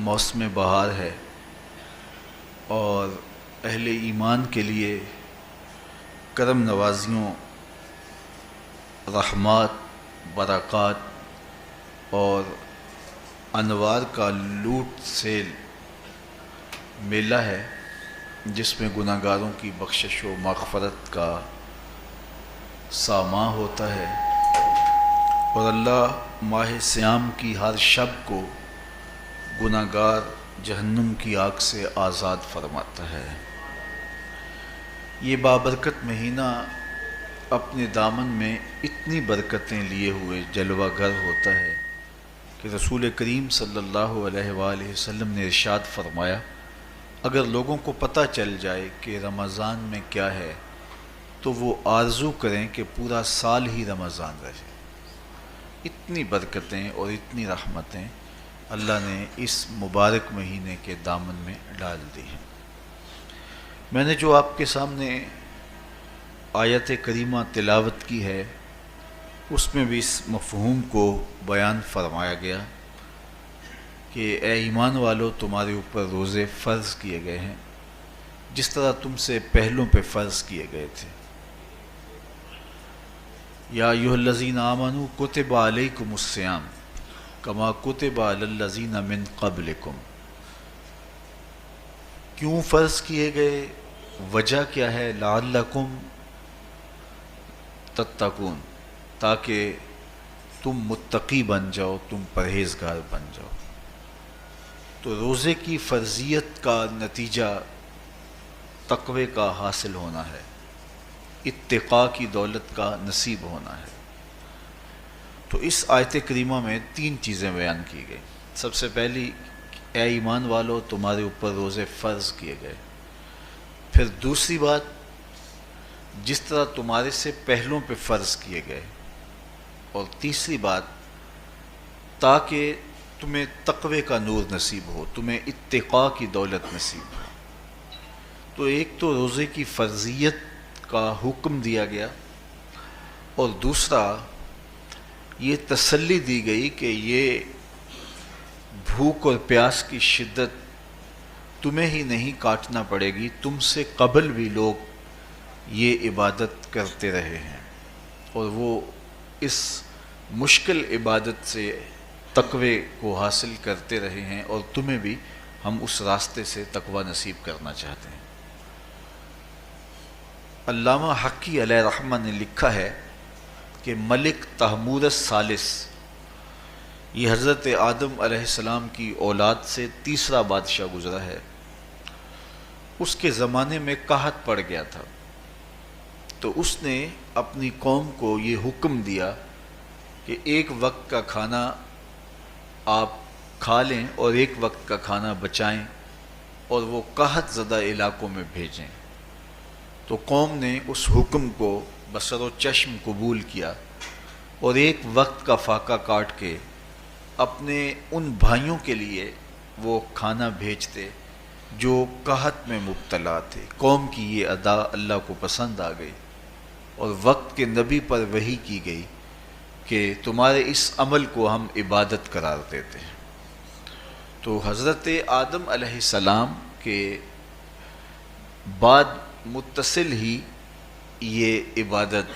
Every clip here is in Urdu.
موسم بہار ہے اور اہل ایمان کے لیے کرم نوازیوں، رحمات، برکات اور انوار کا لوٹ سیل میلہ ہے، جس میں گناہ گاروں کی بخشش و مغفرت کا ساماں ہوتا ہے، اور اللہ ماہ صیام کی ہر شب کو گناہ گار جہنم کی آگ سے آزاد فرماتا ہے۔ یہ بابرکت مہینہ اپنے دامن میں اتنی برکتیں لیے ہوئے جلوہ گر ہوتا ہے کہ رسول کریم صلی اللہ علیہ وآلہ وسلم نے ارشاد فرمایا، اگر لوگوں کو پتہ چل جائے کہ رمضان میں کیا ہے تو وہ آرزو کریں کہ پورا سال ہی رمضان رہے۔ اتنی برکتیں اور اتنی رحمتیں اللہ نے اس مبارک مہینے کے دامن میں ڈال دی ہیں۔ میں نے جو آپ کے سامنے آیت کریمہ تلاوت کی ہے، اس میں بھی اس مفہوم کو بیان فرمایا گیا کہ اے ایمان والو، تمہارے اوپر روزے فرض کیے گئے ہیں جس طرح تم سے پہلوں پہ فرض کیے گئے تھے۔ یا ایھا الذین آمنوا کتب علیکم الصیام کما کتب علی الذین من قبلکم۔ کیوں فرض کیے گئے؟ وجہ کیا ہے؟ لعلکم تتقون، تاکہ تم متقی بن جاؤ، تم پرہیزگار بن جاؤ۔ تو روزے کی فرضیت کا نتیجہ تقوی کا حاصل ہونا ہے، اتقاء کی دولت کا نصیب ہونا ہے۔ تو اس آیت کریمہ میں تین چیزیں بیان کی گئی۔ سب سے پہلی، اے ایمان والو، تمہارے اوپر روزے فرض کیے گئے۔ پھر دوسری بات، جس طرح تمہارے سے پہلوں پہ فرض کیے گئے۔ اور تیسری بات، تاکہ تمہیں تقوی کا نور نصیب ہو، تمہیں اتقاء کی دولت نصیب ہو۔ تو ایک تو روزے کی فرضیت کا حکم دیا گیا، اور دوسرا یہ تسلی دی گئی کہ یہ بھوک اور پیاس کی شدت تمہیں ہی نہیں کاٹنا پڑے گی، تم سے قبل بھی لوگ یہ عبادت کرتے رہے ہیں، اور وہ اس مشکل عبادت سے تقوی کو حاصل کرتے رہے ہیں، اور تمہیں بھی ہم اس راستے سے تقوی نصیب کرنا چاہتے ہیں۔ علامہ حقی علیہ رحمہ نے لکھا ہے کہ ملک تحمور الثالث، یہ حضرت آدم علیہ السلام کی اولاد سے تیسرا بادشاہ گزرا ہے، اس کے زمانے میں قحط پڑ گیا تھا، تو اس نے اپنی قوم کو یہ حکم دیا کہ ایک وقت کا کھانا آپ کھا لیں اور ایک وقت کا کھانا بچائیں، اور وہ قحط زدہ علاقوں میں بھیجیں۔ تو قوم نے اس حکم کو بصر و چشم قبول کیا، اور ایک وقت کا فاقہ کاٹ کے اپنے ان بھائیوں کے لیے وہ کھانا بھیجتے جو قحط میں مبتلا تھے۔ قوم کی یہ ادا اللہ کو پسند آ گئی، اور وقت کے نبی پر وحی کی گئی کہ تمہارے اس عمل کو ہم عبادت قرار دیتے ہیں۔ تو حضرت آدم علیہ السلام کے بعد متصل ہی یہ عبادت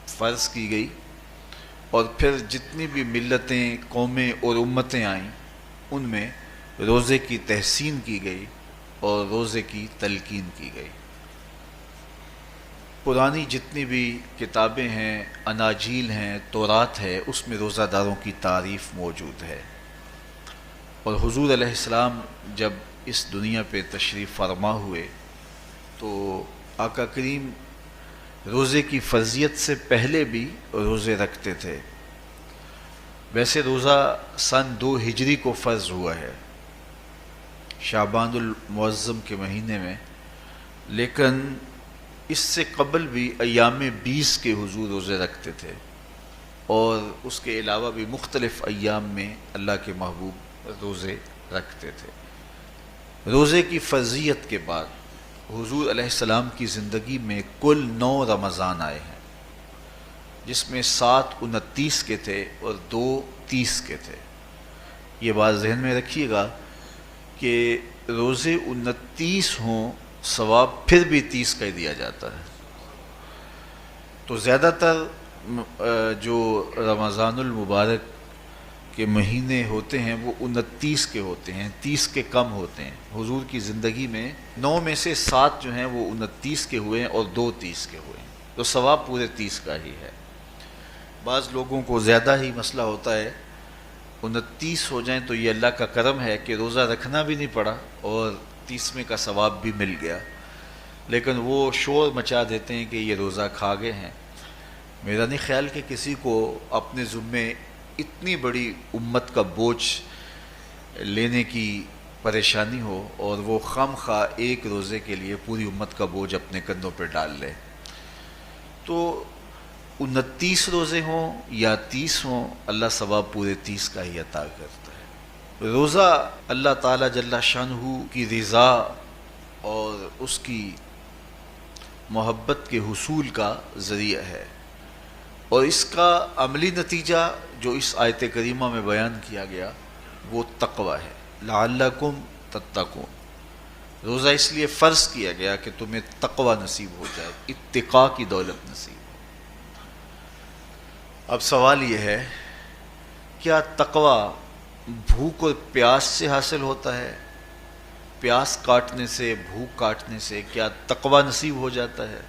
فرض کی گئی، اور پھر جتنی بھی ملتیں، قومیں اور امتیں آئیں، ان میں روزے کی تحسین کی گئی اور روزے کی تلقین کی گئی۔ پرانی جتنی بھی کتابیں ہیں، اناجیل ہیں، تورات ہے، اس میں روزہ داروں کی تعریف موجود ہے۔ اور حضور علیہ السلام جب اس دنیا پہ تشریف فرما ہوئے تو آقا کریم روزے کی فرضیت سے پہلے بھی روزے رکھتے تھے۔ ویسے روزہ سن 2 ہجری کو فرض ہوا ہے، شعبان المعظم کے مہینے میں، لیکن اس سے قبل بھی ایام 20 کے حضور روزے رکھتے تھے، اور اس کے علاوہ بھی مختلف ایام میں اللہ کے محبوب روزے رکھتے تھے۔ روزے کی فرضیت کے بعد حضور علیہ السلام کی زندگی میں کل 9 رمضان آئے ہیں، جس میں 7 29 کے تھے اور 2 30 کے تھے۔ یہ بات ذہن میں رکھیے گا کہ روزے 29 ہوں ثواب پھر بھی 30 کا ہی دیا جاتا ہے. تو زیادہ تر جو رمضان المبارک کے مہینے ہوتے ہیں وہ 29 کے ہوتے ہیں، 30 کے کم ہوتے ہیں. حضور کی زندگی میں 9 میں سے 7 جو ہیں وہ 29 کے ہوئے ہیں اور 2 30 کے ہوئے ہیں، تو ثواب پورے 30 کا ہی ہے. بعض لوگوں کو زیادہ ہی مسئلہ ہوتا ہے، 29 ہو جائیں تو یہ اللہ کا کرم ہے کہ روزہ رکھنا بھی نہیں پڑا اور 30ویں کا ثواب بھی مل گیا، لیکن وہ شور مچا دیتے ہیں کہ یہ روزہ کھا گئے ہیں. میرا نہیں خیال کہ کسی کو اپنے ذمے اتنی بڑی امت کا بوجھ لینے کی پریشانی ہو اور وہ خام خواہ ایک روزے کے لیے پوری امت کا بوجھ اپنے کندھوں پہ ڈال لے. تو 29 روزے ہوں یا 30 ہوں، اللہ ثواب پورے 30 کا ہی عطا کرتا ہے. روزہ اللہ تعالیٰ جل شانہ کی رضا اور اس کی محبت کے حصول کا ذریعہ ہے، اور اس کا عملی نتیجہ جو اس آیت کریمہ میں بیان کیا گیا وہ تقوی ہے. لعلکم تتقون، روزہ اس لیے فرض کیا گیا کہ تمہیں تقوی نصیب ہو جائے، اتقاء کی دولت نصیب ہو. اب سوال یہ ہے، کیا تقوی بھوک اور پیاس سے حاصل ہوتا ہے؟ پیاس کاٹنے سے، بھوک کاٹنے سے کیا تقوی نصیب ہو جاتا ہے؟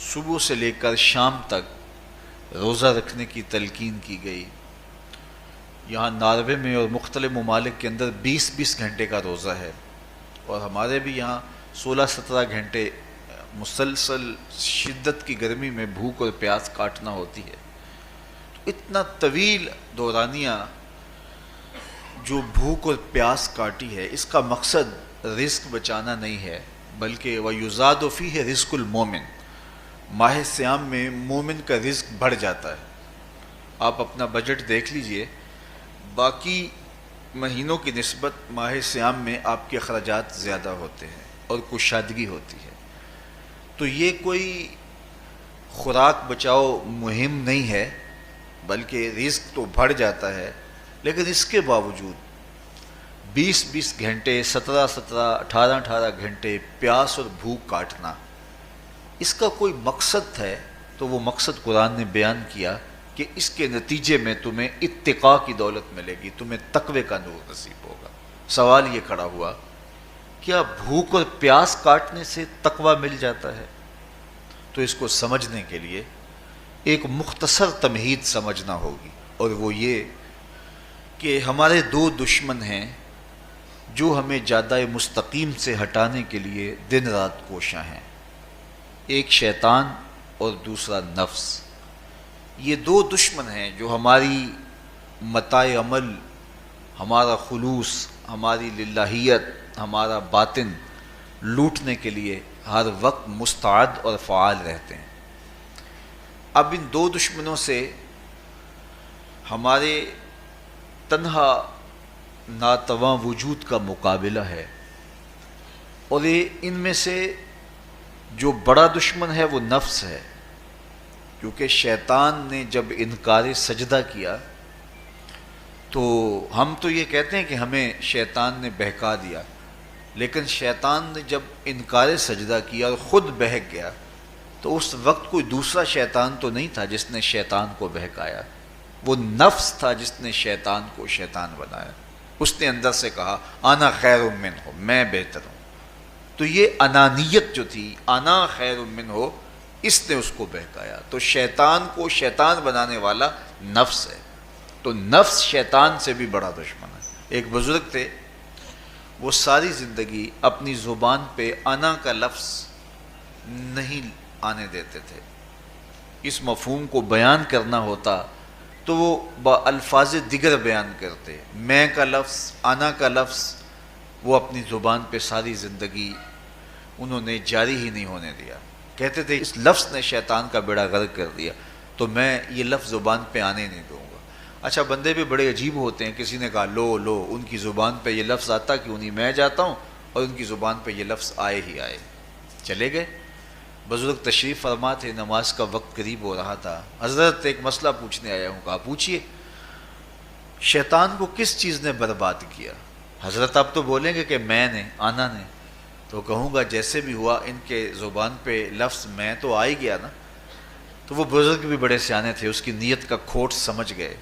صبح سے لے کر شام تک روزہ رکھنے کی تلقین کی گئی. یہاں ناروے میں اور مختلف ممالک کے اندر 20 گھنٹے کا روزہ ہے، اور ہمارے بھی یہاں 16-17 گھنٹے مسلسل شدت کی گرمی میں بھوک اور پیاس کاٹنا ہوتی ہے. تو اتنا طویل دورانیہ جو بھوک اور پیاس کاٹی ہے، اس کا مقصد رزق بچانا نہیں ہے، بلکہ وَيُزَادُ فِيهِ رِزْقُ الْمُؤْمِنِ، ماہ سیام میں مومن کا رزق بڑھ جاتا ہے. آپ اپنا بجٹ دیکھ لیجئے، باقی مہینوں کی نسبت ماہ سیام میں آپ کے اخراجات زیادہ ہوتے ہیں اور کشادگی ہوتی ہے. تو یہ کوئی خوراک بچاؤ مہم نہیں ہے، بلکہ رزق تو بڑھ جاتا ہے، لیکن اس کے باوجود 20 گھنٹے، 17 18 گھنٹے پیاس اور بھوک کاٹنا، اس کا کوئی مقصد ہے تو وہ مقصد قرآن نے بیان کیا کہ اس کے نتیجے میں تمہیں اتقاء کی دولت ملے گی، تمہیں تقوی کا نور نصیب ہوگا. سوال یہ کھڑا ہوا، کیا بھوک اور پیاس کاٹنے سے تقوی مل جاتا ہے؟ تو اس کو سمجھنے کے لیے ایک مختصر تمہید سمجھنا ہوگی، اور وہ یہ کہ ہمارے 2 دشمن ہیں جو ہمیں جادہ مستقیم سے ہٹانے کے لیے دن رات کوشاں ہیں. ایک شیطان اور دوسرا نفس. یہ 2 دشمن ہیں جو ہماری متاع عمل، ہمارا خلوص، ہماری للہیت، ہمارا باطن لوٹنے کے لیے ہر وقت مستعد اور فعال رہتے ہیں. اب ان 2 دشمنوں سے ہمارے تنہا ناتواں وجود کا مقابلہ ہے، اور ان میں سے جو بڑا دشمن ہے وہ نفس ہے، کیونکہ شیطان نے جب انکار سجدہ کیا تو ہم تو یہ کہتے ہیں کہ ہمیں شیطان نے بہکا دیا، لیکن شیطان نے جب انکار سجدہ کیا اور خود بہک گیا تو اس وقت کوئی دوسرا شیطان تو نہیں تھا جس نے شیطان کو بہکایا، وہ نفس تھا جس نے شیطان کو شیطان بنایا. اس نے اندر سے کہا انا خیر منہ، میں بہتر ہوں. تو یہ انانیت جو تھی، انا خیر منہ، اس نے اس کو بہکایا. تو شیطان کو شیطان بنانے والا نفس ہے، تو نفس شیطان سے بھی بڑا دشمن ہے. ایک بزرگ تھے، وہ ساری زندگی اپنی زبان پہ انا کا لفظ نہیں آنے دیتے تھے. اس مفہوم کو بیان کرنا ہوتا تو وہ با الفاظ دیگر بیان کرتے. میں کا لفظ، انا کا لفظ وہ اپنی زبان پہ ساری زندگی انہوں نے جاری ہی نہیں ہونے دیا. کہتے تھے اس لفظ نے شیطان کا بیڑا غرق کر دیا، تو میں یہ لفظ زبان پہ آنے نہیں دوں گا. اچھا، بندے بھی بڑے عجیب ہوتے ہیں. کسی نے کہا لو ان کی زبان پہ یہ لفظ آتا کیوں نہیں، میں جاتا ہوں اور ان کی زبان پہ یہ لفظ آئے ہی آئے. چلے گئے. بزرگ تشریف فرما تھے، نماز کا وقت قریب ہو رہا تھا. حضرت ایک مسئلہ پوچھنے آیا ہوں. کہا پوچھیے. شیطان کو کس چیز نے برباد کیا؟ حضرت آپ تو بولیں گے کہ میں نے، آنا نے، تو کہوں گا جیسے بھی ہوا ان کے زبان پہ لفظ میں تو آ ہی گیا نا۔ تو وہ بزرگ بھی بڑے سیانے تھے، اس کی نیت کا کھوٹ سمجھ گئے،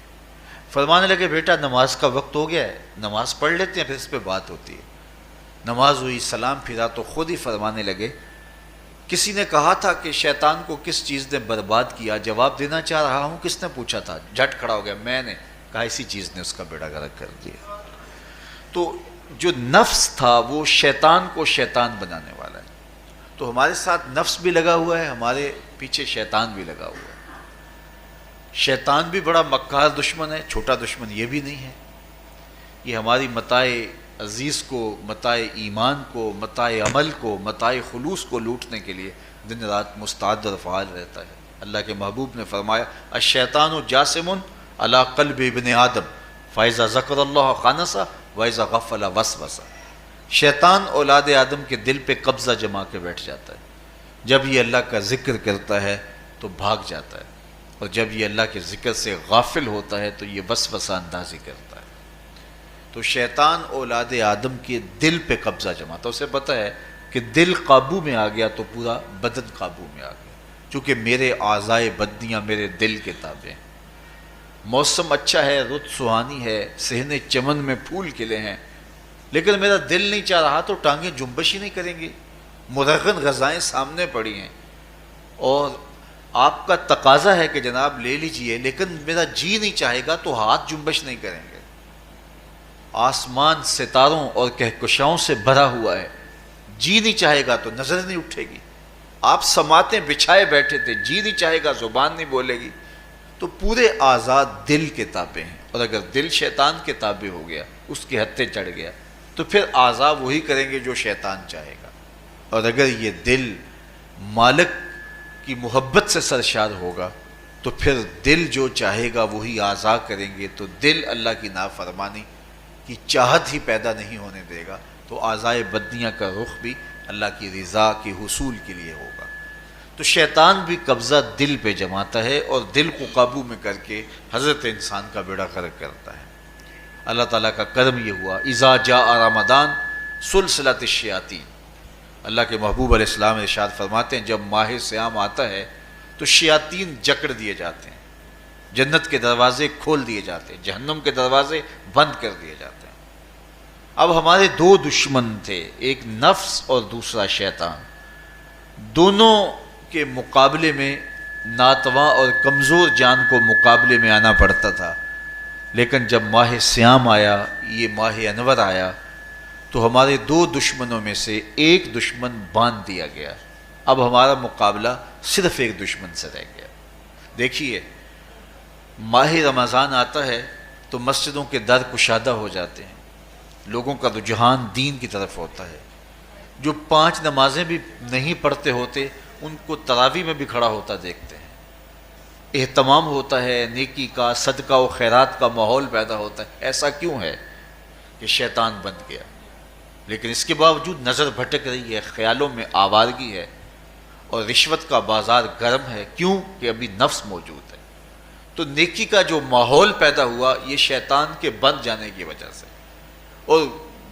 فرمانے لگے بیٹا نماز کا وقت ہو گیا ہے، نماز پڑھ لیتے ہیں پھر اس پہ بات ہوتی ہے۔ نماز ہوئی، سلام پھرا تو خود ہی فرمانے لگے، کسی نے کہا تھا کہ شیطان کو کس چیز نے برباد کیا، جواب دینا چاہ رہا ہوں، کس نے پوچھا تھا؟ جھٹ کھڑا ہو گیا، میں نے کہا اسی چیز نے اس کا بیڑا غرق کر دیا۔ تو جو نفس تھا وہ شیطان کو شیطان بنانے والا ہے۔ تو ہمارے ساتھ نفس بھی لگا ہوا ہے، ہمارے پیچھے شیطان بھی لگا ہوا ہے۔ شیطان بھی بڑا مکار دشمن ہے، چھوٹا دشمن یہ بھی نہیں ہے۔ یہ ہماری متاع عزیز کو، متاع ایمان کو، متاع عمل کو، متاع خلوص کو لوٹنے کے لیے دن رات مستعد اور فعال رہتا ہے۔ اللہ کے محبوب نے فرمایا الشیطان جاسم علی قلب ابن آدم فاذا ذکر اللہ خانس واذا غفل وسوس۔ شیطان اولاد آدم کے دل پہ قبضہ جما کے بیٹھ جاتا ہے، جب یہ اللہ کا ذکر کرتا ہے تو بھاگ جاتا ہے، اور جب یہ اللہ کے ذکر سے غافل ہوتا ہے تو یہ وسوسہ اندازی کرتا ہے۔ تو شیطان اولاد آدم کے دل پہ قبضہ جماتا ہے، اسے پتہ ہے کہ دل قابو میں آ گیا تو پورا بدن قابو میں آ گیا، چونکہ میرے اعضائے بدنیاں میرے دل کے تابع ہیں۔ موسم اچھا ہے، رت سہانی ہے، صحن چمن میں پھول کھلے ہیں، لیکن میرا دل نہیں چاہ رہا تو ٹانگیں جنبش ہی نہیں کریں گی، مرغن غذائیں سامنے پڑی ہیں اور آپ کا تقاضا ہے کہ جناب لے لیجئے، لیکن میرا جی نہیں چاہے گا تو ہاتھ جنبش نہیں کریں گے۔ آسمان ستاروں اور کہکشاؤں سے بھرا ہوا ہے، جی نہیں چاہے گا تو نظر نہیں اٹھے گی۔ آپ سماعتیں بچھائے بیٹھے تھے، جی نہیں چاہے گا زبان نہیں بولے گی۔ تو پورے آزاد دل کے تابع ہیں، اور اگر دل شیطان کے تابع ہو گیا، اس کے ہتھے چڑھ گیا، تو پھر اعضاء وہی کریں گے جو شیطان چاہے گا۔ اور اگر یہ دل مالک کی محبت سے سرشار ہوگا تو پھر دل جو چاہے گا وہی اعضاء کریں گے۔ تو دل اللہ کی نافرمانی کی چاہت ہی پیدا نہیں ہونے دے گا، تو اعضائے بدنیاں کا رخ بھی اللہ کی رضا کے حصول کے لیے ہوگا۔ تو شیطان بھی قبضہ دل پہ جماتا ہے اور دل کو قابو میں کر کے حضرت انسان کا بیڑا غرق کرتا ہے۔ اللہ تعالیٰ کا کرم یہ ہوا اذا جاء رمضان سلسلۃ الشیاطین، اللہ کے محبوب علیہ السلام ارشاد فرماتے ہیں جب ماہ صیام آتا ہے تو شیاطین جکڑ دیے جاتے ہیں، جنت کے دروازے کھول دیے جاتے ہیں، جہنم کے دروازے بند کر دیے جاتے ہیں۔ اب ہمارے دو دشمن تھے، ایک نفس اور دوسرا شیطان، دونوں کے مقابلے میں ناتواں اور کمزور جان کو مقابلے میں آنا پڑتا تھا، لیکن جب ماہ صیام آیا، یہ ماہ انور آیا، تو ہمارے دو دشمنوں میں سے ایک دشمن باندھ دیا گیا۔ اب ہمارا مقابلہ صرف ایک دشمن سے رہ گیا۔ دیکھیے ماہ رمضان آتا ہے تو مسجدوں کے در کشادہ ہو جاتے ہیں، لوگوں کا رجحان دین کی طرف ہوتا ہے۔ جو 5 نمازیں بھی نہیں پڑھتے ہوتے ان کو تراویح میں بھی کھڑا ہوتا دیکھتے ہیں، اہتمام ہوتا ہے، نیکی کا، صدقہ و خیرات کا ماحول پیدا ہوتا ہے۔ ایسا کیوں ہے؟ کہ شیطان بن گیا، لیکن اس کے باوجود نظر بھٹک رہی ہے، خیالوں میں آوارگی ہے، اور رشوت کا بازار گرم ہے۔ کیوں؟ کہ ابھی نفس موجود ہے۔ تو نیکی کا جو ماحول پیدا ہوا یہ شیطان کے بن جانے کی وجہ سے، اور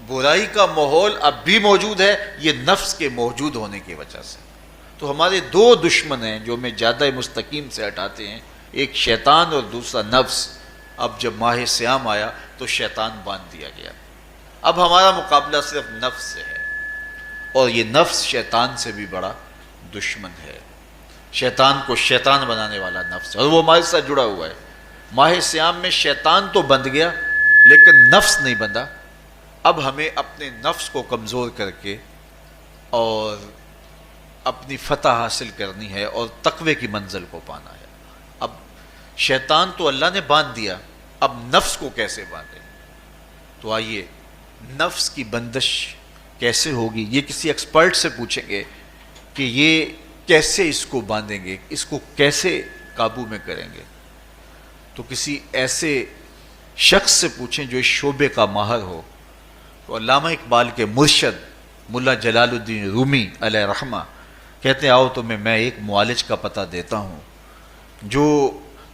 برائی کا ماحول اب بھی موجود ہے یہ نفس کے موجود ہونے کی وجہ سے۔ تو ہمارے دو دشمن ہیں جو ہمیں زیادہ مستقیم سے ہٹاتے ہیں، ایک شیطان اور دوسرا نفس۔ اب جب ماہ صیام آیا تو شیطان باندھ دیا گیا، اب ہمارا مقابلہ صرف نفس سے ہے، اور یہ نفس شیطان سے بھی بڑا دشمن ہے۔ شیطان کو شیطان بنانے والا نفس ہے، اور وہ ہمارے ساتھ جڑا ہوا ہے۔ ماہ صیام میں شیطان تو بند گیا لیکن نفس نہیں بندھا۔ اب ہمیں اپنے نفس کو کمزور کر کے اور اپنی فتح حاصل کرنی ہے اور تقوی کی منزل کو پانا ہے۔ اب شیطان تو اللہ نے باندھ دیا، اب نفس کو کیسے باندھیں؟ تو آئیے نفس کی بندش کیسے ہوگی یہ کسی ایکسپرٹ سے پوچھیں گے کہ یہ کیسے اس کو باندھیں گے، اس کو کیسے قابو میں کریں گے۔ تو کسی ایسے شخص سے پوچھیں جو اس شعبے کا ماہر ہو۔ تو علامہ اقبال کے مرشد ملا جلال الدین رومی علیہ رحمہ کہتے ہیں آؤ تمہیں میں ایک معالج کا پتہ دیتا ہوں جو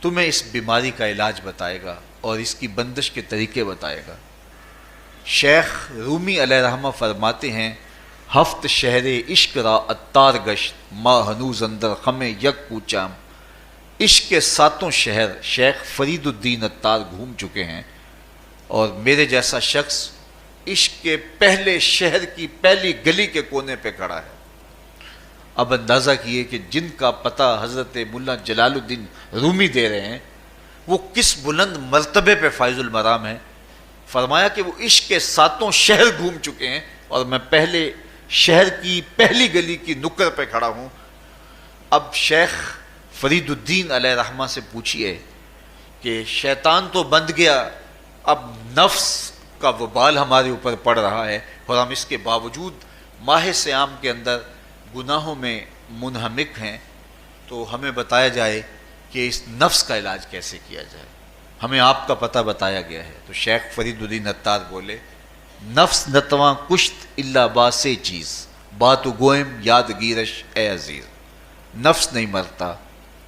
تمہیں اس بیماری کا علاج بتائے گا اور اس کی بندش کے طریقے بتائے گا۔ شیخ رومی علیہ رحمہ فرماتے ہیں ہفت شہر عشق را اتار گشت ما ہنوز اندر خم یک کوچام. عشق کے 7 شہر شیخ فرید الدین اتار گھوم چکے ہیں، اور میرے جیسا شخص عشق کے پہلے شہر کی پہلی گلی کے کونے پہ کھڑا ہے. اب اندازہ کیے کہ جن کا پتہ حضرت ملا جلال الدین رومی دے رہے ہیں وہ کس بلند مرتبے پہ فائز المرام ہے. فرمایا کہ وہ عشق کے 7 شہر گھوم چکے ہیں اور میں پہلے شہر کی پہلی گلی کی نکر پہ کھڑا ہوں. اب شیخ فرید الدین علیہ رحمہ سے پوچھئے کہ شیطان تو بند گیا، اب نفس کا وبال ہمارے اوپر پڑ رہا ہے اور ہم اس کے باوجود ماہ صیام کے اندر گناہوں میں منہمک ہیں، تو ہمیں بتایا جائے کہ اس نفس کا علاج کیسے کیا جائے. ہمیں آپ کا پتہ بتایا گیا ہے. تو شیخ فرید الدین اتار بولے نفس نتواں کشت الا باسے چیز بات گوئم یاد گیرش اے عزیز. نفس نہیں مرتا،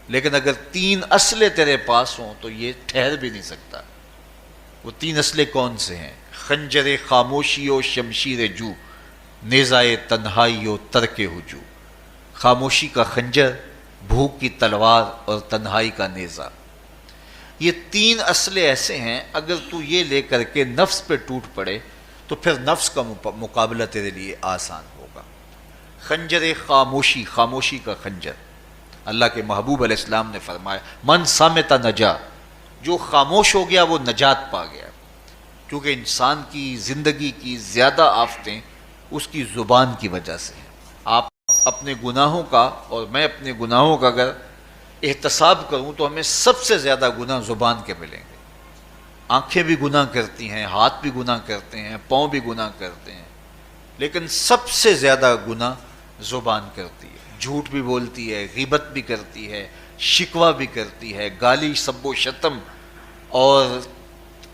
لیکن اگر 3 اسلحے تیرے پاس ہوں تو یہ ٹھہر بھی نہیں سکتا. وہ 3 اسلحے کون سے ہیں؟ خنجر خاموشی و شمشیر جو، نیزائے تنہائی و ترک ہجو. خاموشی کا خنجر، بھوک کی تلوار اور تنہائی کا نیزہ. یہ 3 اسلحے ایسے ہیں اگر تو یہ لے کر کے نفس پہ ٹوٹ پڑے تو پھر نفس کا مقابلہ تیرے لیے آسان ہوگا. خنجر خاموشی، خاموشی کا خنجر. اللہ کے محبوب علیہ السلام نے فرمایا من صامت نجا، جو خاموش ہو گیا وہ نجات پا گیا. کیونکہ انسان کی زندگی کی زیادہ آفتیں اس کی زبان کی وجہ سے ہیں. آپ اپنے گناہوں کا اور میں اپنے گناہوں کا اگر احتساب کروں تو ہمیں سب سے زیادہ گناہ زبان کے ملیں گے. آنکھیں بھی گناہ کرتی ہیں، ہاتھ بھی گناہ کرتے ہیں، پاؤں بھی گناہ کرتے ہیں، لیکن سب سے زیادہ گناہ زبان کرتی ہے. جھوٹ بھی بولتی ہے، غیبت بھی کرتی ہے، شکوہ بھی کرتی ہے، گالی سب و شتم اور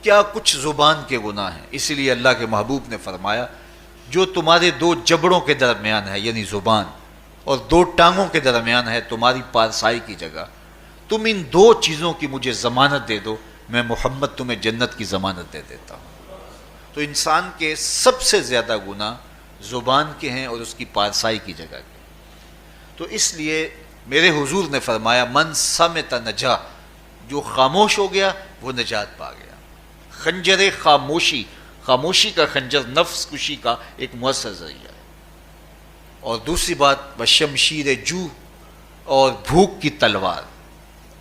کیا کچھ زبان کے گناہ ہیں. اسی لیے اللہ کے محبوب نے فرمایا جو تمہارے 2 جبڑوں کے درمیان ہے یعنی زبان اور 2 ٹانگوں کے درمیان ہے تمہاری پارسائی کی جگہ، تم ان 2 چیزوں کی مجھے ضمانت دے دو، میں محمد تمہیں جنت کی ضمانت دے دیتا ہوں. تو انسان کے سب سے زیادہ گناہ زبان کے ہیں اور اس کی پارسائی کی جگہ کے. تو اس لیے میرے حضور نے فرمایا من صمت نجا، جو خاموش ہو گیا وہ نجات پا گیا. خنجر خاموشی، خاموشی کا خنجر نفس کشی کا ایک مؤثر ذریعہ ہے. اور دوسری بات وشمشیر جو، اور بھوک کی تلوار.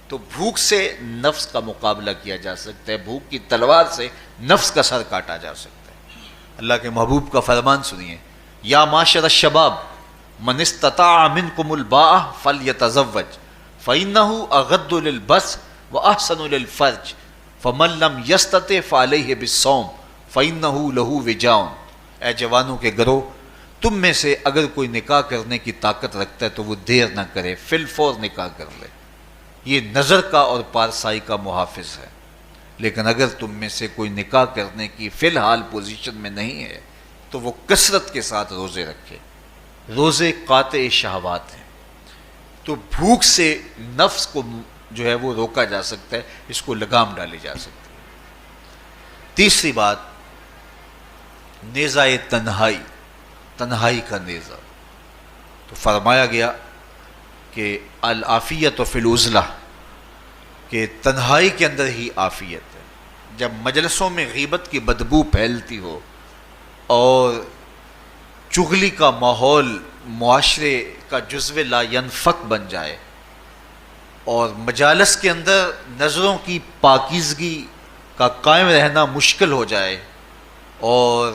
تو بھوک سے نفس کا مقابلہ کیا جا سکتا ہے، بھوک کی تلوار سے نفس کا سر کاٹا جا سکتا ہے. اللہ کے محبوب کا فرمان سنیے یا معاشر الشباب من استطاع منکم الباء فلیتزوج فإنہ اغض للبصر واحسن للفرج فمن لم یستطع فعلیہ بالصوم فإنہ لہ وجاء. اے جوانوں کے گروہ، تم میں سے اگر کوئی نکاح کرنے کی طاقت رکھتا ہے تو وہ دیر نہ کرے، فی الفور نکاح کر لے. یہ نظر کا اور پارسائی کا محافظ ہے. لیکن اگر تم میں سے کوئی نکاح کرنے کی فی الحال پوزیشن میں نہیں ہے تو وہ کثرت کے ساتھ روزے رکھے. روزے قاطع شہوات ہیں. تو بھوک سے نفس کو جو ہے وہ روکا جا سکتا ہے، اس کو لگام ڈالی جا سکتی ہے. تیسری بات نیزہ تنہائی، تنہائی کا نیزہ. تو فرمایا گیا کہ العافیت فی العزلہ، کہ تنہائی کے اندر ہی عافیت ہے. جب مجلسوں میں غیبت کی بدبو پھیلتی ہو اور چغلی کا ماحول معاشرے کا جزو لا ینفک بن جائے اور مجالس کے اندر نظروں کی پاکیزگی کا قائم رہنا مشکل ہو جائے اور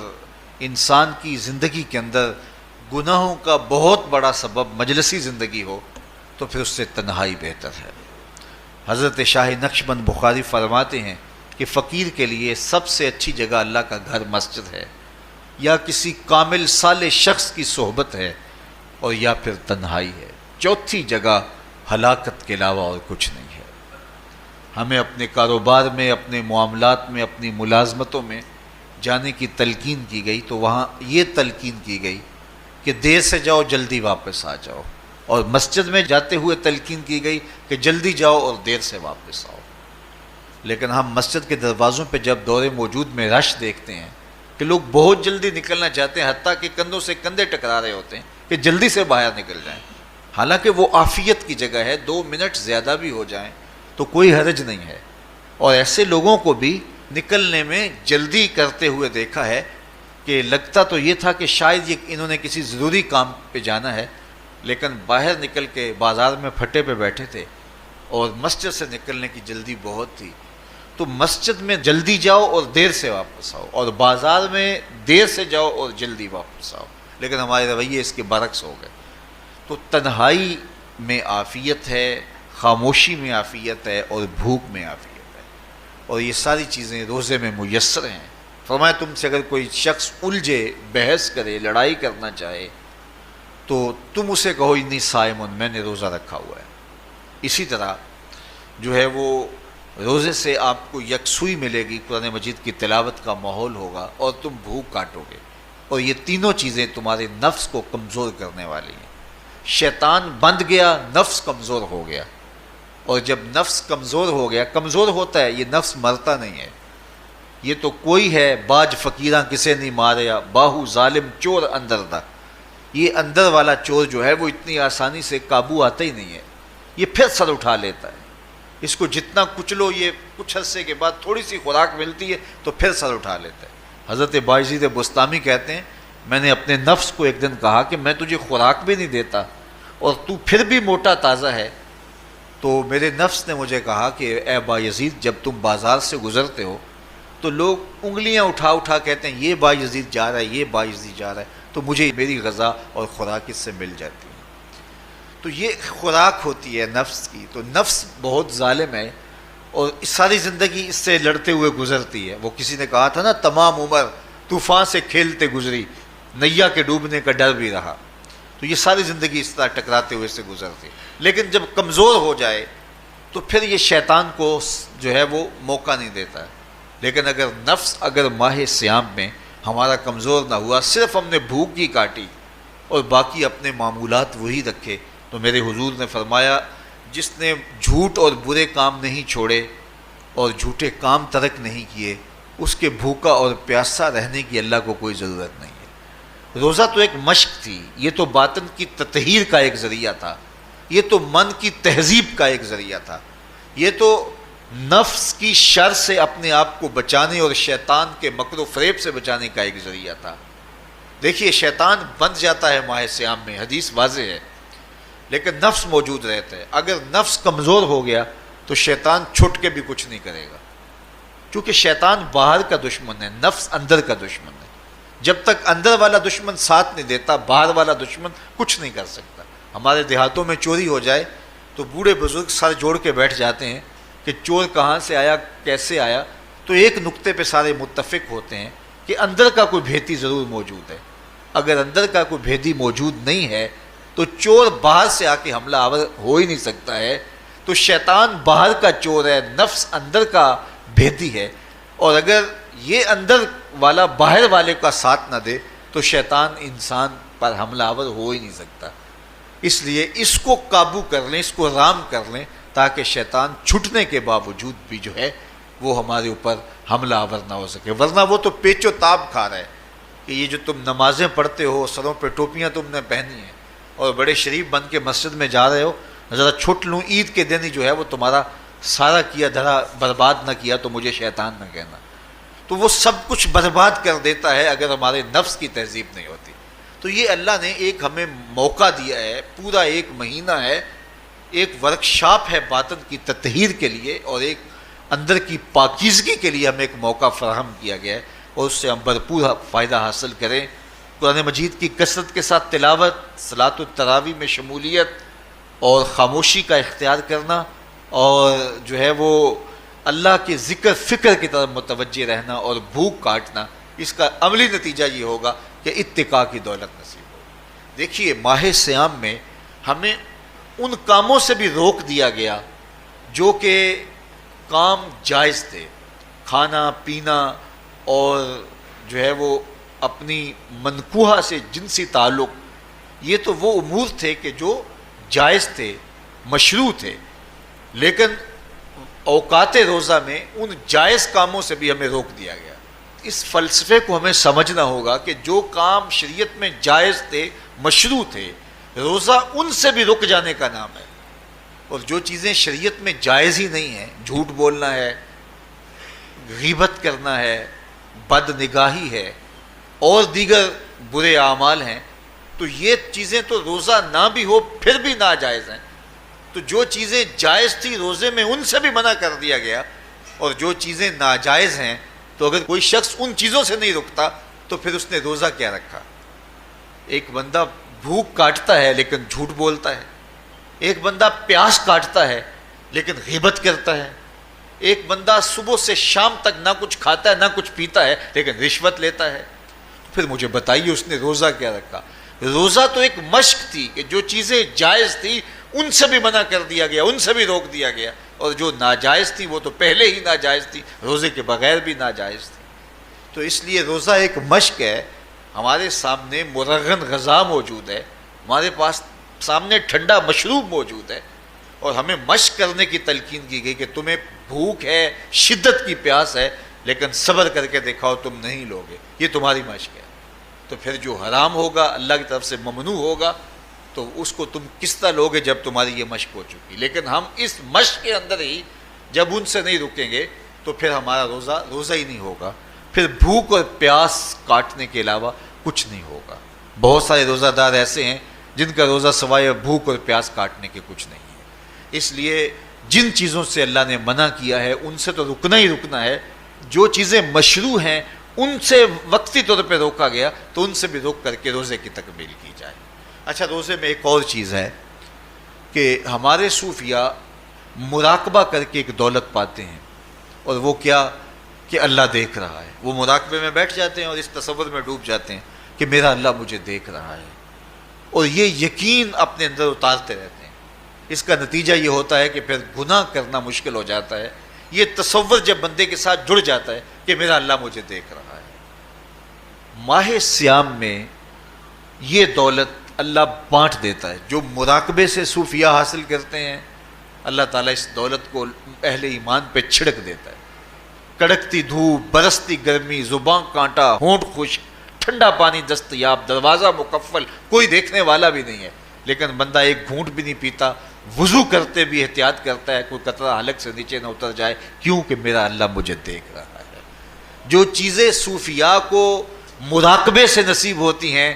انسان کی زندگی کے اندر گناہوں کا بہت بڑا سبب مجلسی زندگی ہو تو پھر اس سے تنہائی بہتر ہے. حضرت شاہ نقشبند بخاری فرماتے ہیں کہ فقیر کے لیے سب سے اچھی جگہ اللہ کا گھر مسجد ہے، یا کسی کامل صالح شخص کی صحبت ہے، اور یا پھر تنہائی ہے. چوتھی جگہ ہلاکت کے علاوہ اور کچھ نہیں ہے. ہمیں اپنے کاروبار میں، اپنے معاملات میں، اپنی ملازمتوں میں جانے کی تلقین کی گئی تو وہاں یہ تلقین کی گئی کہ دیر سے جاؤ جلدی واپس آ جاؤ، اور مسجد میں جاتے ہوئے تلقین کی گئی کہ جلدی جاؤ اور دیر سے واپس آؤ. لیکن ہم مسجد کے دروازوں پہ جب دور موجود میں رش دیکھتے ہیں کہ لوگ بہت جلدی نکلنا چاہتے ہیں، حتیٰ کہ کندھوں سے کندھے ٹکرا رہے ہوتے ہیں کہ جلدی سے باہر نکل جائیں، حالانکہ وہ عافیت کی جگہ ہے، 2 منٹ زیادہ بھی ہو جائیں تو کوئی حرج نہیں ہے۔ اور ایسے لوگوں کو بھی نکلنے میں جلدی کرتے ہوئے دیکھا ہے کہ لگتا تو یہ تھا کہ شاید یہ انہوں نے کسی ضروری کام پہ جانا ہے، لیکن باہر نکل کے بازار میں پھٹے پہ بیٹھے تھے اور مسجد سے نکلنے کی جلدی بہت تھی۔ تو مسجد میں جلدی جاؤ اور دیر سے واپس آؤ، اور بازار میں دیر سے جاؤ اور جلدی واپس آؤ، لیکن ہمارے رویے اس کے برعکس ہو گئے۔ تو تنہائی میں عافیت ہے، خاموشی میں عافیت ہے، اور بھوک میں عافیت ہے، اور یہ ساری چیزیں روزے میں میسر ہیں۔ فرمایا تم سے اگر کوئی شخص الجھے، بحث کرے، لڑائی کرنا چاہے تو تم اسے کہو انی صائم، میں نے روزہ رکھا ہوا ہے۔ اسی طرح جو ہے وہ روزے سے آپ کو یکسوئی ملے گی، قرآن مجید کی تلاوت کا ماحول ہوگا اور تم بھوک کاٹو گے، اور یہ تینوں چیزیں تمہارے نفس کو کمزور کرنے والی ہیں۔ شیطان بند گیا، نفس کمزور ہو گیا، اور جب نفس کمزور ہو گیا، کمزور ہوتا ہے، یہ نفس مرتا نہیں ہے، یہ تو کوئی ہے باج فقیراں کسے نہیں ماریا، باہو ظالم چور اندر دا، یہ اندر والا چور جو ہے وہ اتنی آسانی سے قابو آتا ہی نہیں ہے، یہ پھر سر اٹھا لیتا ہے، اس کو جتنا کچلو یہ کچھ عرصے کے بعد تھوڑی سی خوراک ملتی ہے تو پھر سر اٹھا لیتا ہے۔ حضرت بایزید بستامی کہتے ہیں میں نے اپنے نفس کو ایک دن کہا کہ میں تجھے خوراک بھی نہیں دیتا اور تو پھر بھی موٹا تازہ ہے، تو میرے نفس نے مجھے کہا کہ اے بایزید جب تم بازار سے گزرتے ہو تو لوگ انگلیاں اٹھا اٹھا کہتے ہیں یہ بایزید جا رہا ہے، یہ بایزید جا رہا ہے، تو مجھے میری غذا اور خوراک اس سے مل جاتی ہے۔ تو یہ خوراک ہوتی ہے نفس کی، تو نفس بہت ظالم ہے اور ساری زندگی اس سے لڑتے ہوئے گزرتی ہے۔ وہ کسی نے کہا تھا نا تمام عمر طوفان سے کھیلتے گزری، نیا کے ڈوبنے کا ڈر بھی رہا، تو یہ ساری زندگی اس طرح ٹکراتے ہوئے سے گزرتی ہے، لیکن جب کمزور ہو جائے تو پھر یہ شیطان کو جو ہے وہ موقع نہیں دیتا ہے۔ لیکن اگر نفس اگر ماہ صیام میں ہمارا کمزور نہ ہوا، صرف ہم نے بھوک ہی کاٹی اور باقی اپنے معمولات وہی رکھے، تو میرے حضور نے فرمایا جس نے جھوٹ اور برے کام نہیں چھوڑے اور جھوٹے کام ترک نہیں کیے، اس کے بھوکا اور پیاسا رہنے کی اللہ کو کوئی ضرورت نہیں ہے۔ روزہ تو ایک مشق تھی، یہ تو باطن کی تطہیر کا ایک ذریعہ تھا، یہ تو من کی تہذیب کا ایک ذریعہ تھا، یہ تو نفس کی شر سے اپنے آپ کو بچانے اور شیطان کے مکر و فریب سے بچانے کا ایک ذریعہ تھا۔ دیکھیے شیطان بند جاتا ہے ماہ صیام میں، حدیث واضح ہے، لیکن نفس موجود رہتا ہے۔ اگر نفس کمزور ہو گیا تو شیطان چھٹ کے بھی کچھ نہیں کرے گا، کیونکہ شیطان باہر کا دشمن ہے، نفس اندر کا دشمن ہے۔ جب تک اندر والا دشمن ساتھ نہیں دیتا، باہر والا دشمن کچھ نہیں کر سکتا۔ ہمارے دیہاتوں میں چوری ہو جائے تو بوڑھے بزرگ سر جوڑ کے بیٹھ جاتے ہیں کہ چور کہاں سے آیا، کیسے آیا، تو ایک نقطے پہ سارے متفق ہوتے ہیں کہ اندر کا کوئی بھیتی ضرور موجود ہے۔ اگر اندر کا کوئی بھیتی موجود نہیں ہے تو چور باہر سے آ کے حملہ آور ہو ہی نہیں سکتا ہے۔ تو شیطان باہر کا چور ہے، نفس اندر کا بھیتی ہے، اور اگر یہ اندر والا باہر والے کا ساتھ نہ دے تو شیطان انسان پر حملہ آور ہو ہی نہیں سکتا۔ اس لیے اس کو قابو کر لیں، اس کو رام کر لیں، تاکہ شیطان چھٹنے کے باوجود بھی جو ہے وہ ہمارے اوپر حملہ آور نہ ہو سکے، ورنہ وہ تو پیچ و تاب کھا رہا ہے کہ یہ جو تم نمازیں پڑھتے ہو، سروں پہ ٹوپیاں تم نے پہنی ہیں اور بڑے شریف بن کے مسجد میں جا رہے ہو، ذرا چھٹ لوں عید کے دن ہی جو ہے وہ تمہارا سارا کیا دھرا برباد نہ کیا تو مجھے شیطان نہ کہنا۔ تو وہ سب کچھ برباد کر دیتا ہے اگر ہمارے نفس کی تہذیب نہیں ہوتی۔ تو یہ اللہ نے ایک ہمیں موقع دیا ہے، پورا ایک مہینہ ہے، ایک ورکشاپ ہے باطن کی تطہیر کے لیے اور ایک اندر کی پاکیزگی کے لیے ہمیں ایک موقع فراہم کیا گیا ہے، اور اس سے ہم بھرپور فائدہ حاصل کریں۔ قرآن مجید کی کثرت کے ساتھ تلاوت، صلاۃ التراویح میں شمولیت اور خاموشی کا اختیار کرنا، اور جو ہے وہ اللہ کے ذکر فکر کی طرف متوجہ رہنا اور بھوک کاٹنا، اس کا عملی نتیجہ یہ ہوگا کہ اتقاء کی دولت نصیب ہوگی۔ دیکھیے ماہ صیام میں ہمیں ان کاموں سے بھی روک دیا گیا جو کہ کام جائز تھے، کھانا پینا اور جو ہے وہ اپنی منکوحہ سے جنسی تعلق، یہ تو وہ امور تھے کہ جو جائز تھے، مشروع تھے، لیکن اوقات روزہ میں ان جائز کاموں سے بھی ہمیں روک دیا گیا۔ اس فلسفے کو ہمیں سمجھنا ہوگا کہ جو کام شریعت میں جائز تھے، مشروع تھے، روزہ ان سے بھی رک جانے کا نام ہے، اور جو چیزیں شریعت میں جائز ہی نہیں ہیں، جھوٹ بولنا ہے، غیبت کرنا ہے، بد نگاہی ہے، اور دیگر برے اعمال ہیں، تو یہ چیزیں تو روزہ نہ بھی ہو پھر بھی ناجائز ہیں۔ تو جو چیزیں جائز تھی روزے میں ان سے بھی منع کر دیا گیا، اور جو چیزیں ناجائز ہیں تو اگر کوئی شخص ان چیزوں سے نہیں رکتا تو پھر اس نے روزہ کیا رکھا؟ ایک بندہ بھوک کاٹتا ہے لیکن جھوٹ بولتا ہے، ایک بندہ پیاس کاٹتا ہے لیکن غیبت کرتا ہے، ایک بندہ صبح سے شام تک نہ کچھ کھاتا ہے نہ کچھ پیتا ہے لیکن رشوت لیتا ہے، پھر مجھے بتائیے اس نے روزہ کیا رکھا؟ روزہ تو ایک مشق تھی کہ جو چیزیں جائز تھی ان سے بھی منع کر دیا گیا، ان سے بھی روک دیا گیا، اور جو ناجائز تھی وہ تو پہلے ہی ناجائز تھی، روزے کے بغیر بھی ناجائز تھی۔ تو اس لیے روزہ ایک مشق ہے، ہمارے سامنے مرغن غذا موجود ہے، ہمارے پاس سامنے ٹھنڈا مشروب موجود ہے، اور ہمیں مشق کرنے کی تلقین کی گئی کہ تمہیں بھوک ہے، شدت کی پیاس ہے، لیکن صبر کر کے دکھاؤ تم نہیں لوگے، یہ تمہاری مشق ہے۔ تو پھر جو حرام ہوگا، اللہ کی طرف سے ممنوع ہوگا، تو اس کو تم کس طرح لوگے جب تمہاری یہ مشق ہو چکی؟ لیکن ہم اس مشق کے اندر ہی جب ان سے نہیں رکیں گے تو پھر ہمارا روزہ ہی نہیں ہوگا، پھر بھوک اور پیاس کاٹنے کے علاوہ کچھ نہیں ہوگا۔ بہت سارے روزہ دار ایسے ہیں جن کا روزہ سوائے بھوک اور پیاس کاٹنے کے کچھ نہیں ہے۔ اس لیے جن چیزوں سے اللہ نے منع کیا ہے ان سے تو رکنا ہی رکنا ہے، جو چیزیں مشروع ہیں ان سے وقتی طور پہ روکا گیا تو ان سے بھی روک کر کے روزے کی تکمیل کی جائے۔ اچھا، روزے میں ایک اور چیز ہے کہ ہمارے صوفیاء مراقبہ کر کے ایک دولت پاتے ہیں، اور وہ کیا کہ اللہ دیکھ رہا ہے۔ وہ مراقبے میں بیٹھ جاتے ہیں اور اس تصور میں ڈوب جاتے ہیں کہ میرا اللہ مجھے دیکھ رہا ہے، اور یہ یقین اپنے اندر اتارتے رہتے ہیں۔ اس کا نتیجہ یہ ہوتا ہے کہ پھر گناہ کرنا مشکل ہو جاتا ہے۔ یہ تصور جب بندے کے ساتھ جڑ جاتا ہے کہ میرا اللہ مجھے دیکھ رہا ہے، ماہ سیام میں یہ دولت اللہ بانٹ دیتا ہے۔ جو مراقبے سے صوفیاء حاصل کرتے ہیں، اللہ تعالیٰ اس دولت کو اہل ایمان پہ چھڑک دیتا ہے۔ کڑکتی دھوپ، برستی گرمی، زباں کانٹا، ہونٹ خشک، ٹھنڈا پانی دستیاب، دروازہ مکفل، کوئی دیکھنے والا بھی نہیں ہے، لیکن بندہ ایک گھونٹ بھی نہیں پیتا، وضو کرتے بھی احتیاط کرتا ہے کوئی قطرہ حلق سے نیچے نہ اتر جائے، کیوں کہ میرا اللہ مجھے دیکھ رہا ہے۔ جو چیزیں صوفیاء کو مراقبے سے نصیب ہوتی ہیں،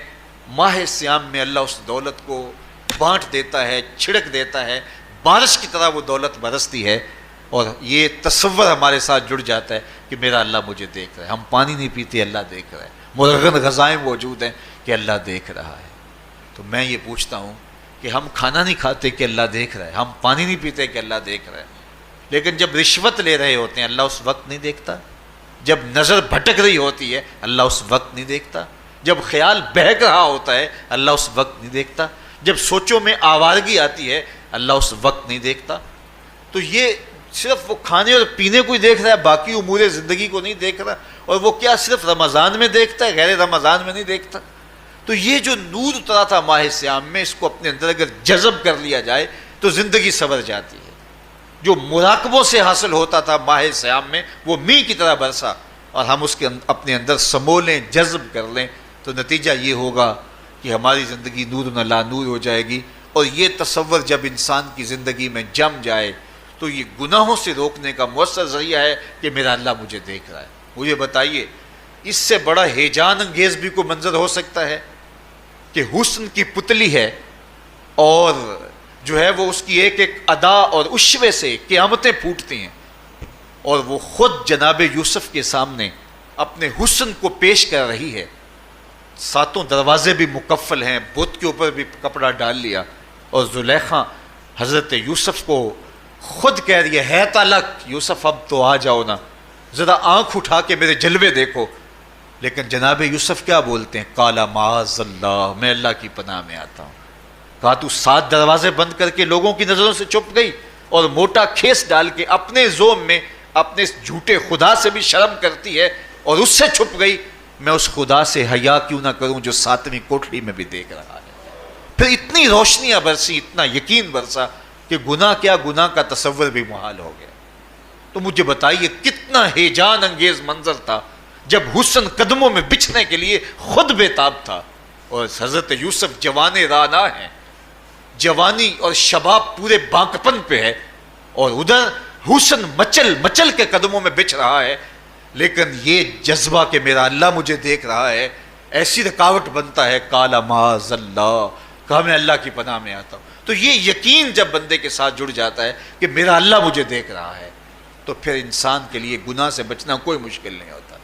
ماہ سیام میں اللہ اس دولت کو بانٹ دیتا ہے، چھڑک دیتا ہے، بارش کی طرح وہ دولت برستی ہے، اور یہ تصور ہمارے ساتھ جڑ جاتا ہے کہ میرا اللہ مجھے دیکھ رہا ہے۔ ہم پانی نہیں پیتے، اللہ دیکھ رہا ہے، مرغن غذائیں موجود ہیں کہ اللہ دیکھ رہا ہے۔ تو میں یہ پوچھتا ہوں کہ ہم کھانا نہیں کھاتے کہ اللہ دیکھ رہا ہے، ہم پانی نہیں پیتے کہ اللہ دیکھ رہا ہے، لیکن جب رشوت لے رہے ہوتے ہیں اللہ اس وقت نہیں دیکھتا؟ جب نظر بھٹک رہی ہوتی ہے اللہ اس وقت نہیں دیکھتا؟ جب خیال بہک رہا ہوتا ہے اللہ اس وقت نہیں دیکھتا؟ جب سوچوں میں آوارگی آتی ہے اللہ اس وقت نہیں دیکھتا؟ تو یہ صرف وہ کھانے اور پینے کو ہی دیکھ رہا ہے، باقی امور زندگی کو نہیں دیکھ رہا، اور وہ کیا صرف رمضان میں دیکھتا ہے، غیر رمضان میں نہیں دیکھتا؟ تو یہ جو نور اترا تھا ماہ سیام میں، اس کو اپنے اندر اگر جذب کر لیا جائے تو زندگی سنور جاتی ہے۔ جو مراقبوں سے حاصل ہوتا تھا ماہ سیام میں، وہ میਂہ کی طرح برسا، اور ہم اس کے اپنے اندر سمو لیں، جذب کر لیں، تو نتیجہ یہ ہوگا کہ ہماری زندگی نور نہ لا نور ہو جائے گی۔ اور یہ تصور جب انسان کی زندگی میں جم جائے تو یہ گناہوں سے روکنے کا مؤثر ذریعہ ہے کہ میرا اللہ مجھے دیکھ رہا ہے۔ مجھے بتائیے اس سے بڑا ہیجان انگیز بھی کوئی منظر ہو سکتا ہے کہ حسن کی پتلی ہے، اور جو ہے وہ اس کی ایک ایک ادا اور اشوے سے قیامتیں پھوٹتی ہیں، اور وہ خود جناب یوسف کے سامنے اپنے حسن کو پیش کر رہی ہے، ساتوں دروازے بھی مکفل ہیں، بت کے اوپر بھی کپڑا ڈال لیا، اور زلیخا حضرت یوسف کو خود کہہ رہی ہے تالک یوسف اب تو آ جاؤ نا، ذرا آنکھ اٹھا کے میرے جلوے دیکھو۔ لیکن جناب یوسف کیا بولتے ہیں؟ قال معاذ اللہ، میں اللہ کی پناہ میں آتا ہوں۔ کہا تو 7 دروازے بند کر کے لوگوں کی نظروں سے چھپ گئی، اور موٹا کھیس ڈال کے اپنے زوم میں اپنے اس جھوٹے خدا سے بھی شرم کرتی ہے اور اس سے چھپ گئی، میں اس خدا سے حیا کیوں نہ کروں جو 7ویں کوٹھڑی میں بھی دیکھ رہا ہے۔ پھر اتنی روشنیاں برسی، اتنا یقین برسا کہ گناہ کیا، گناہ کا تصور بھی محال ہو گیا۔ تو مجھے بتائیے کتنا ہیجان انگیز منظر تھا جب حسن قدموں میں بچھنے کے لیے خود بےتاب تھا. اور حضرت یوسف جوان رانا ہیں، جوانی اور شباب پورے بانکپن پہ ہے، اور ادھر حسن مچل مچل کے قدموں میں بچھ رہا ہے، لیکن یہ جذبہ کہ میرا اللہ مجھے دیکھ رہا ہے ایسی رکاوٹ بنتا ہے. قال معاذ اللہ، کہا میں اللہ کی پناہ میں آتا ہوں. تو یہ یقین جب بندے کے ساتھ جڑ جاتا ہے کہ میرا اللہ مجھے دیکھ رہا ہے، تو پھر انسان کے لیے گناہ سے بچنا کوئی مشکل نہیں ہوتا.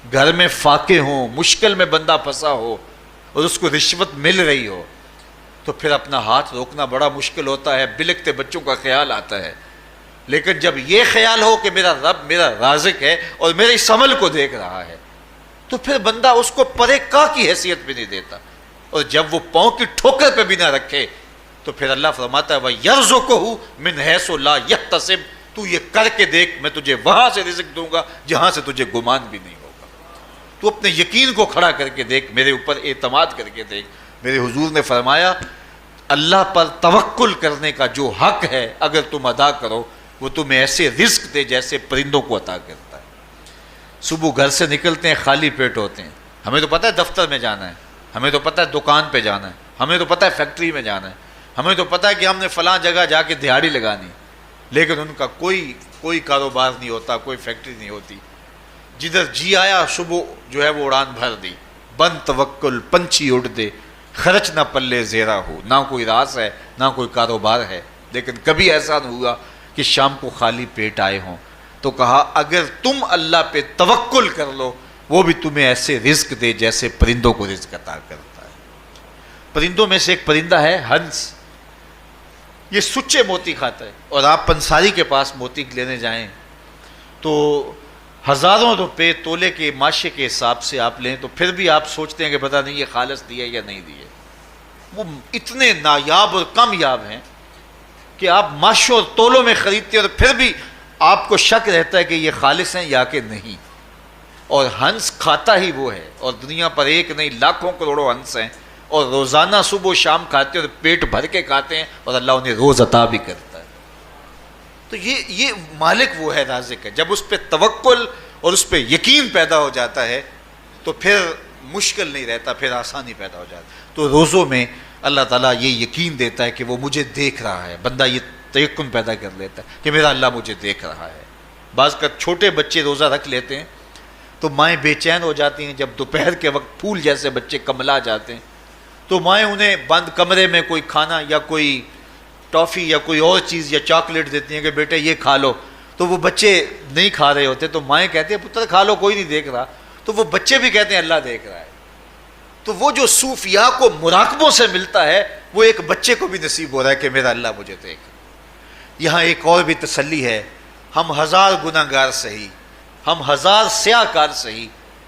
گھر میں فاقے ہوں، مشکل میں بندہ پھنسا ہو اور اس کو رشوت مل رہی ہو، تو پھر اپنا ہاتھ روکنا بڑا مشکل ہوتا ہے، بلکتے بچوں کا خیال آتا ہے. لیکن جب یہ خیال ہو کہ میرا رب میرا رازق ہے اور میرے اس عمل کو دیکھ رہا ہے، تو پھر بندہ اس کو پرے کا کی حیثیت بھی نہیں دیتا. اور جب وہ پاؤں کی ٹھوکر پہ بھی نہ رکھے، تو پھر اللہ فرماتا ہے وَيَرْزُقُهُ مِنْ حَيْثُ لَا يَحْتَسِبُ، تو یہ کر کے دیکھ، میں تجھے وہاں سے رزق دوں گا جہاں سے تجھے گمان بھی نہیں ہوگا. تو اپنے یقین کو کھڑا کر کے دیکھ، میرے اوپر اعتماد کر کے دیکھ. میرے حضور نے فرمایا اللہ پر توکل کرنے کا جو حق ہے اگر تم ادا کرو، وہ تمہیں ایسے رزق دے جیسے پرندوں کو عطا کرتا ہے. صبح گھر سے نکلتے ہیں خالی پیٹ ہوتے ہیں، ہمیں تو پتہ ہے دفتر میں جانا ہے، ہمیں تو پتہ ہے دکان پہ جانا ہے، ہمیں تو پتہ ہے فیکٹری میں جانا ہے، ہمیں تو پتہ ہے کہ ہم نے فلاں جگہ جا کے دہاڑی لگانی، لیکن ان کا کوئی کاروبار نہیں ہوتا، کوئی فیکٹری نہیں ہوتی. جدھر جی آیا صبح جو ہے وہ اڑان بھر دی. بن توکل پنچھی اڑ دے، خرچ نہ پلے زیرہ ہو. نہ کوئی راس ہے نہ کوئی کاروبار ہے، لیکن کبھی ایسا نہ ہوا کہ شام کو خالی پیٹ آئے ہوں. تو کہا اگر تم اللہ پہ توکل کر لو، وہ بھی تمہیں ایسے رزق دے جیسے پرندوں کو رزق عطا کرتا ہے. پرندوں میں سے ایک پرندہ ہے ہنس، یہ سچے موتی کھاتا ہے. اور آپ پنساری کے پاس موتی لینے جائیں تو ہزاروں روپے تولے کے ماشے کے حساب سے آپ لیں، تو پھر بھی آپ سوچتے ہیں کہ پتہ نہیں یہ خالص دیے یا نہیں دیے. وہ اتنے نایاب اور کامیاب ہیں کہ آپ ماشوں اور تولوں میں خریدتے ہیں اور پھر بھی آپ کو شک رہتا ہے کہ یہ خالص ہیں یا کہ نہیں. اور ہنس کھاتا ہی وہ ہے، اور دنیا پر ایک نہیں لاکھوں کروڑوں ہنس ہیں، اور روزانہ صبح و شام کھاتے ہیں اور پیٹ بھر کے کھاتے ہیں، اور اللہ انہیں روز عطا بھی کرتا ہے. تو یہ مالک وہ ہے، رازق ہے. جب اس پہ توکل اور اس پہ یقین پیدا ہو جاتا ہے تو پھر مشکل نہیں رہتا، پھر آسانی پیدا ہو جاتا ہے. تو روزوں میں اللہ تعالیٰ یہ یقین دیتا ہے کہ وہ مجھے دیکھ رہا ہے. بندہ یہ تیقن پیدا کر لیتا ہے کہ میرا اللہ مجھے دیکھ رہا ہے. بعض کا چھوٹے بچے روزہ رکھ لیتے ہیں تو مائیں بے چین ہو جاتی ہیں. جب دوپہر کے وقت پھول جیسے بچے کملا جاتے ہیں تو مائیں انہیں بند کمرے میں کوئی کھانا یا کوئی ٹافی یا کوئی اور چیز یا چاکلیٹ دیتی ہیں کہ بیٹے یہ کھا لو. تو وہ بچے نہیں کھا رہے ہوتے تو مائیں کہتے ہیں پتر کھا لو، کوئی نہیں دیکھ رہا. تو وہ بچے بھی کہتے ہیں اللہ دیکھ رہا ہے. تو وہ جو صوفیاء کو مراقبوں سے ملتا ہے وہ ایک بچے کو بھی نصیب ہو رہا ہے کہ میرا اللہ مجھے دیکھ. یہاں ایک اور بھی تسلی ہے، ہم ہزار گناہ گار سہی، ہم ہزار سیاہ کار سہی،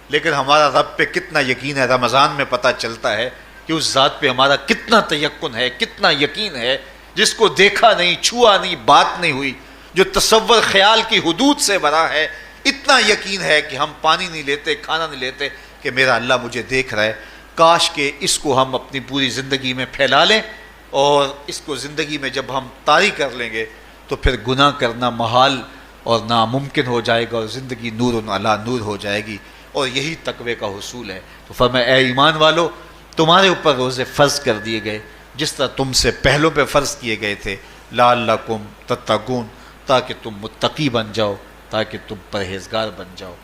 لیکن ہمارا رب پہ کتنا یقین ہے رمضان میں پتہ چلتا ہے کہ اس ذات پہ ہمارا کتنا تیقن ہے، کتنا یقین ہے، جس کو دیکھا نہیں، چھوا نہیں، بات نہیں ہوئی، جو تصور خیال کی حدود سے بھرا ہے. اتنا یقین ہے کہ ہم پانی نہیں لیتے، کھانا نہیں لیتے کہ میرا اللہ مجھے دیکھ رہا ہے. کاش کہ اس کو ہم اپنی پوری زندگی میں پھیلا لیں، اور اس کو زندگی میں جب ہم طاری کر لیں گے تو پھر گناہ کرنا محال اور ناممکن ہو جائے گا، اور زندگی نور علی نور ہو جائے گی. اور یہی تقوی کا حصول ہے. تو فرمایا اے ایمان والو، تمہارے اوپر روزے فرض کر دیے گئے جس طرح تم سے پہلوں پہ فرض کیے گئے تھے، لعلکم تتقون، تاکہ تم متقی بن جاؤ، تاکہ تم پرہیزگار بن جاؤ.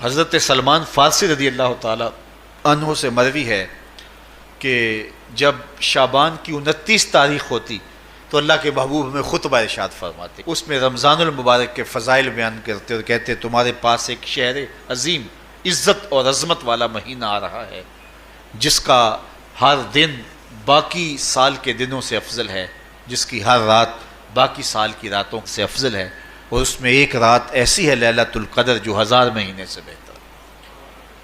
حضرت سلمان فارسی رضی اللہ تعالیٰ عنہ سے مروی ہے کہ جب شعبان کی 29 تاریخ ہوتی تو اللہ کے محبوب ہمیں خطبہ ارشاد فرماتے. اس میں رمضان المبارک کے فضائل بیان کرتے اور کہتے تمہارے پاس ایک شہر عظیم، عزت اور عظمت والا مہینہ آ رہا ہے جس کا ہر دن باقی سال کے دنوں سے افضل ہے، جس کی ہر رات باقی سال کی راتوں سے افضل ہے، اور اس میں ایک رات ایسی ہے لیلۃ القدر جو 1000 مہینے سے بہتر.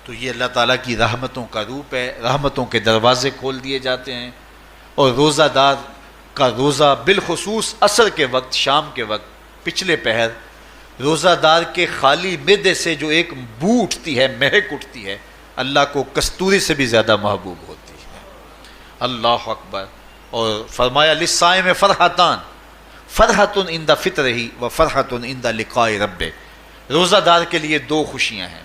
تو یہ اللہ تعالیٰ کی رحمتوں کا روپ ہے. رحمتوں کے دروازے کھول دیے جاتے ہیں، اور روزہ دار کا روزہ بالخصوص عصر کے وقت، شام کے وقت، پچھلے پہر، روزہ دار کے خالی معدے سے جو ایک بو اٹھتی ہے، مہک اٹھتی ہے، اللہ کو کستوری سے بھی زیادہ محبوب ہوتی ہے. اللہ اکبر. اور فرمایا للصائم فرحتان، فرحۃ عند فطرہ و فرحۃ عند لقاء ربہ. روزہ دار کے لیے 2 خوشیاں ہیں.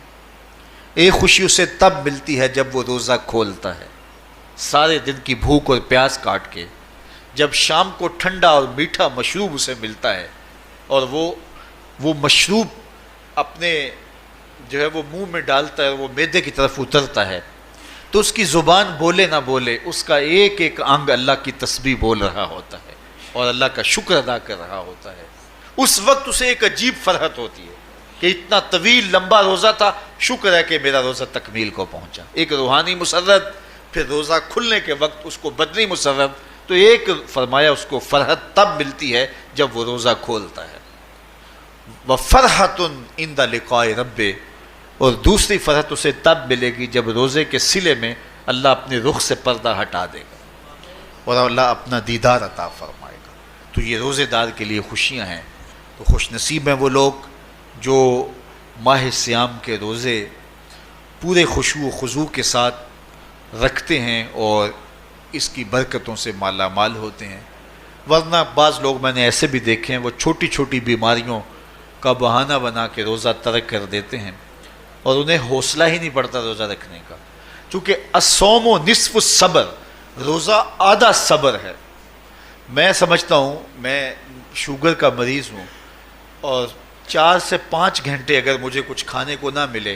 ایک خوشی اسے تب ملتی ہے جب وہ روزہ کھولتا ہے سارے دن کی بھوک اور پیاس کاٹ کے، جب شام کو ٹھنڈا اور میٹھا مشروب اسے ملتا ہے اور وہ مشروب اپنے جو ہے وہ منہ میں ڈالتا ہے، وہ معدے کی طرف اترتا ہے، تو اس کی زبان بولے نہ بولے اس کا ایک ایک انگ اللہ کی تسبیح بول رہا ہوتا ہے اور اللہ کا شکر ادا کر رہا ہوتا ہے۔ اس وقت اسے ایک عجیب فرحت ہوتی ہے کہ اتنا طویل لمبا روزہ تھا، شکر ہے کہ میرا روزہ تکمیل کو پہنچا۔ ایک روحانی مسرت، پھر روزہ کھلنے کے وقت اس کو بدنی مسرت، تو ایک فرمایا اس کو فرحت تب ملتی ہے جب وہ روزہ کھولتا ہے۔ وَفَرْحَةٌ عِنْدَ لِقَاءِ رَبِّهِ، اور دوسری فرحت اسے تب ملے گی جب روزے کے صلے میں اللہ اپنے رخ سے پردہ ہٹا دے گا اور اللہ اپنا دیدار عطا فرمائے گا۔ تو یہ روزے دار کے لیے خوشیاں ہیں۔ تو خوش نصیب ہیں وہ لوگ جو ماہ سیام کے روزے پورے خشوع و خضوع کے ساتھ رکھتے ہیں اور اس کی برکتوں سے مالا مال ہوتے ہیں۔ ورنہ بعض لوگ میں نے ایسے بھی دیکھے ہیں، وہ چھوٹی چھوٹی بیماریوں کا بہانہ بنا کے روزہ ترک کر دیتے ہیں اور انہیں حوصلہ ہی نہیں پڑتا روزہ رکھنے کا، چونکہ الصوم نصف الصبر، روزہ آدھا صبر ہے۔ میں سمجھتا ہوں، میں شوگر کا مریض ہوں اور 4 سے 5 گھنٹے اگر مجھے کچھ کھانے کو نہ ملے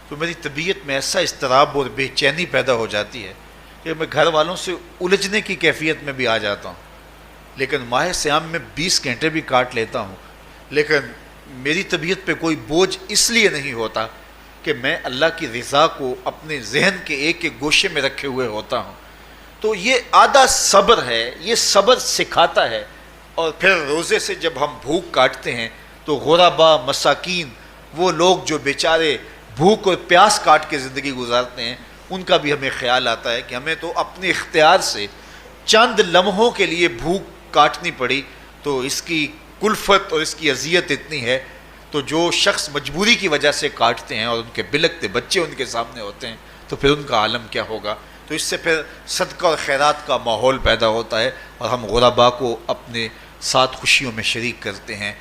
تو میری طبیعت میں ایسا اضطراب اور بے چینی پیدا ہو جاتی ہے کہ میں گھر والوں سے الجھنے کی کیفیت میں بھی آ جاتا ہوں۔ لیکن ماہ سیام میں 20 گھنٹے بھی کاٹ لیتا ہوں، لیکن میری طبیعت پہ کوئی بوجھ اس لیے نہیں ہوتا کہ میں اللہ کی رضا کو اپنے ذہن کے ایک ایک گوشے میں رکھے ہوئے ہوتا ہوں۔ تو یہ آدھا صبر ہے، یہ صبر سکھاتا ہے۔ اور پھر روزے سے جب ہم بھوک کاٹتے ہیں تو غربا، مساکین، وہ لوگ جو بیچارے بھوک اور پیاس کاٹ کے زندگی گزارتے ہیں، ان کا بھی ہمیں خیال آتا ہے کہ ہمیں تو اپنے اختیار سے چند لمحوں کے لیے بھوک کاٹنی پڑی، تو اس کی کلفت اور اس کی اذیت اتنی ہے۔ تو جو شخص مجبوری کی وجہ سے کاٹتے ہیں اور ان کے بلکتے بچے ان کے سامنے ہوتے ہیں تو پھر ان کا عالم کیا ہوگا۔ تو اس سے پھر صدقہ اور خیرات کا ماحول پیدا ہوتا ہے اور ہم غربا کو اپنے ساتھ خوشیوں میں شریک کرتے ہیں۔